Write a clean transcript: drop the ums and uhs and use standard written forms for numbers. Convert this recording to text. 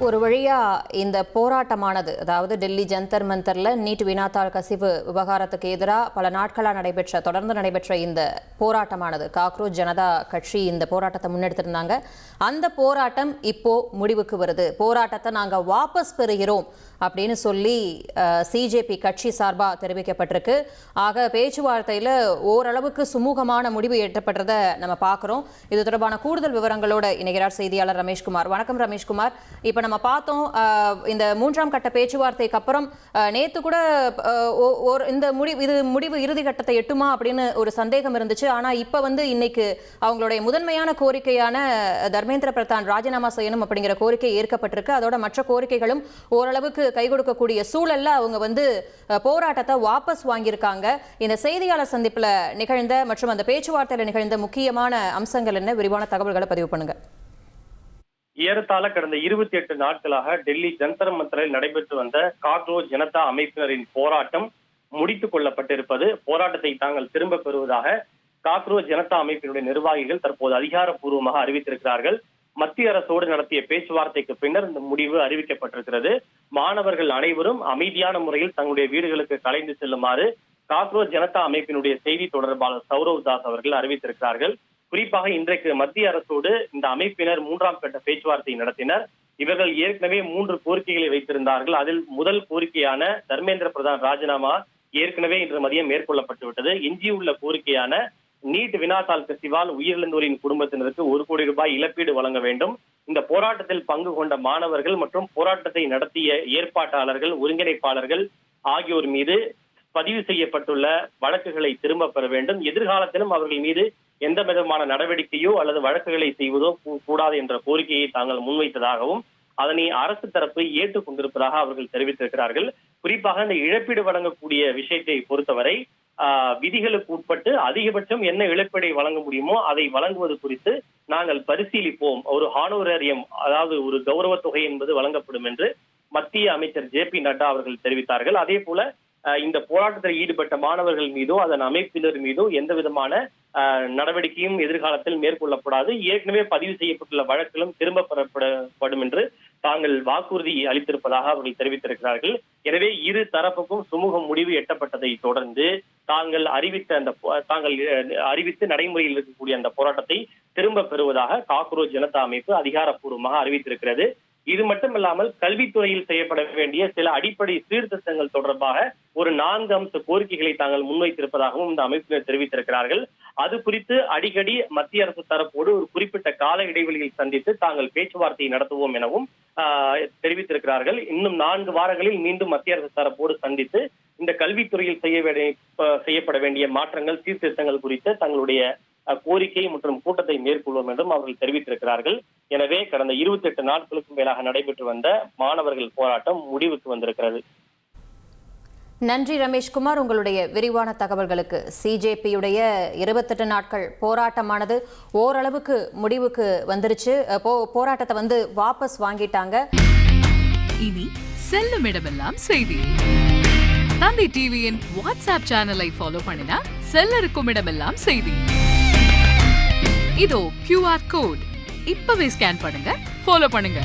ஒரு வழியா இந்த போராட்டமானது, அதாவது டெல்லி ஜந்தர் மந்தர்ல நீட் வினாத்தாள் கசிவு விவகாரத்துக்கு எதிராக பல நாட்களாக தொடர்ந்து நடைபெற்ற இந்த போராட்டமானது, காக்ரோச் ஜனதா கட்சி இந்த போராட்டத்தை முன்னெடுத்திருந்தாங்க. அந்த போராட்டம் இப்போ முடிவுக்கு வருது. போராட்டத்தை நாங்கள் வாபஸ் பெறுகிறோம் அப்படின்னு சொல்லி சிஜேபி கட்சி சார்பாக தெரிவிக்கப்பட்டிருக்கு. ஆக பேச்சுவார்த்தையில் ஓரளவுக்கு சுமூகமான முடிவு எட்டப்பட்டதை நம்ம பார்க்குறோம். இது தொடர்பான கூடுதல் விவரங்களோட இணைகிறார் செய்தியாளர் ரமேஷ்குமார். வணக்கம் ரமேஷ்குமார். இப்போ நம்ம பார்த்தோம், இந்த 3ஆம் கட்ட பேச்சுவார்த்தைக்கு அப்புறம் நேற்று கூட இந்த முடிவு இறுதி கட்டத்தை எட்டுமா அப்படின்னு ஒரு சந்தேகம் இருந்துச்சு. ஆனால் இப்போ இன்னைக்கு அவங்களுடைய முதன்மையான கோரிக்கையான தர்மேந்திர பிரதான் ராஜினாமா செய்யணும் அப்படிங்கிற கோரிக்கை ஏற்கப்பட்டிருக்கு. அதோட மற்ற கோரிக்கைகளும் ஓரளவுக்கு கை கொடுக்கக்கூடிய சூழல்ல அவங்க போராட்டத்தை வாபஸ் வாங்கியிருக்காங்க. இந்த செய்தியாளர் சந்திப்புல நிகழ்ந்த மற்றும் அந்த பேச்சுவார்த்தையில நிகழ்ந்த முக்கியமான அம்சங்கள் என்ன? விரிவான தகவல்களை பதிவு பண்ணுங்க. ஏறத்தாழ கடந்த 28 நாட்களாக டெல்லி ஜந்தர் மந்தரில் நடைபெற்று வந்த காக்ரோச் ஜனதா அமைப்பினரின் போராட்டம் முடித்துக் கொள்ளப்பட்டிருப்பது, போராட்டத்தை தாங்கள் திரும்ப பெறுவதாக காக்ரோச் ஜனதா அமைப்பினுடைய நிர்வாகிகள் தற்போது அதிகாரப்பூர்வமாக அறிவித்திருக்கிறார்கள். மத்திய அரசோடு நடத்திய பேச்சுவார்த்தைக்கு பின்னர் இந்த முடிவு அறிவிக்கப்பட்டிருக்கிறது. மாணவர்கள் அனைவரும் அமைதியான முறையில் தங்களுடைய வீடுகளுக்கு கலைந்து செல்லுமாறு காக்ரோச் ஜனதா அமைப்பினுடைய செய்தி தொடர்பாளர் சௌரவ் தாஸ் அவர்கள் அறிவித்திருக்கிறார்கள். குறிப்பாக இன்றைக்கு மத்திய அரசோடு இந்த அமைப்பினர் 3ஆம் கட்ட பேச்சுவார்த்தை நடத்தினர். இவர்கள் ஏற்கனவே 3 கோரிக்கைகளை வைத்திருந்தார்கள். அதில் முதல் கோரிக்கையான தர்மேந்திர பிரதான் ராஜினாமா ஏற்கனவே இன்று மதியம் மேற்கொள்ளப்பட்டு விட்டது. எஞ்சியுள்ள கோரிக்கையான நீட் வினாத்தாள் கசிவால் உயிரிழந்தோரின் குடும்பத்தினருக்கு 1 கோடி ரூபாய் இழப்பீடு வழங்க வேண்டும். இந்த போராட்டத்தில் பங்கு கொண்ட மாணவர்கள் மற்றும் போராட்டத்தை நடத்திய ஏற்பாட்டாளர்கள், ஒருங்கிணைப்பாளர்கள் ஆகியோர் மீது பதிவு செய்யப்பட்டுள்ள வழக்குகளை திரும்ப பெற வேண்டும். எதிர்காலத்திலும் அவர்கள் மீது எந்த விதமான நடவடிக்கையோ அல்லது வழக்குகளை செய்வதோ கூடாது என்ற கோரிக்கையை தாங்கள் முன்வைத்ததாகவும் அதனை அரசு தரப்பு ஏற்றுக்கொண்டிருப்பதாக அவர்கள் தெரிவித்திருக்கிறார்கள். குறிப்பாக இந்த இழப்பீடு வழங்கக்கூடிய விஷயத்தை பொறுத்தவரை விதிகளுக்கு உட்பட்டு அதிகபட்சம் என்ன இழப்பீடை வழங்க முடியுமோ அதை வழங்குவது குறித்து நாங்கள் பரிசீலிப்போம். ஒரு ஹானோரேரியம், அதாவது ஒரு கௌரவ தொகை என்பது வழங்கப்படும் என்று மத்திய அமைச்சர் JP நட்டா அவர்கள் தெரிவித்தார்கள். அதே போல இந்த போராட்டத்தில் ஈடுபட்ட மாணவர்கள் மீதோ அதன் அமைப்பினர் மீதோ எந்த விதமான நடவடிக்கையும் எதிர்காலத்தில் மேற்கொள்ளப்படாது. ஏற்கனவே பதிவு செய்யப்பட்டுள்ள வழக்கிலும் திரும்ப பெறப்படும் என்று தாங்கள் வாக்குறுதி அளித்திருப்பதாக அவர்கள் தெரிவித்திருக்கிறார்கள். எனவே இரு தரப்புக்கும் சுமூக முடிவு எட்டப்பட்டதை தொடர்ந்து தாங்கள் அறிவித்து நடைமுறையில் இருக்கக்கூடிய அந்த போராட்டத்தை திரும்ப பெறுவதாக காக்ரோச் ஜனதா அமைப்பு அதிகாரப்பூர்வமாக அறிவித்திருக்கிறது. இது மட்டுமில்லாமல் கல்வித்துறையில் செய்யப்பட வேண்டிய சில அடிப்படை சீர்திருத்தங்கள் தொடர்பாக ஒரு 4 அம்ச கோரிக்கைகளை தாங்கள் முன்வைத்திருப்பதாகவும் இந்த அமைப்பினர் தெரிவித்திருக்கிறார்கள். அது குறித்து அடிக்கடி மத்திய அரசு தரப்போடு ஒரு குறிப்பிட்ட கால இடைவெளியில் சந்தித்து தாங்கள் பேச்சுவார்த்தையை நடத்துவோம் எனவும் தெரிவித்திருக்கிறார்கள். இன்னும் 4 வாரங்களில் மீண்டும் மத்திய அரசு தரப்போடு சந்தித்து இந்த கல்வித்துறையில் செய்யப்பட வேண்டிய மாற்றங்கள், சீர்திருத்தங்கள் குறித்து தங்களுடைய கோரிக்கை மற்றும் கூட்டத்தை மேற்கொள்வோம் என்றும் அவர்கள் தெரிவித்திருக்கிறார்கள். எனவே கடந்த 28 நாட்களுக்கும் மேலாக நடைபெற்று வந்த மாணவர்கள் போராட்டம் முடிவுக்கு வந்திருக்கிறது. நன்றி ரமேஷ்குமார், உங்களுடைய விரிவான தகவல்களுக்கு. சிஜேபியுடைய 28 நாட்கள் போராட்டமானது ஓரளவுக்கு முடிவுக்கு வந்துருச்சு. போராட்டத்தை வாபஸ் வாங்கிட்டாங்க. இனி செல்லும் இடமெல்லாம் செய்தி. தந்தி டிவியின் வாட்ஸ்அப் சேனலை ஃபாலோ பண்ணினா செல்ல இருக்கும் இடமெல்லாம் செய்தி. இதோ QR கோட் இப்பவே ஸ்கேன் பண்ணுங்க, ஃபாலோ பண்ணுங்க.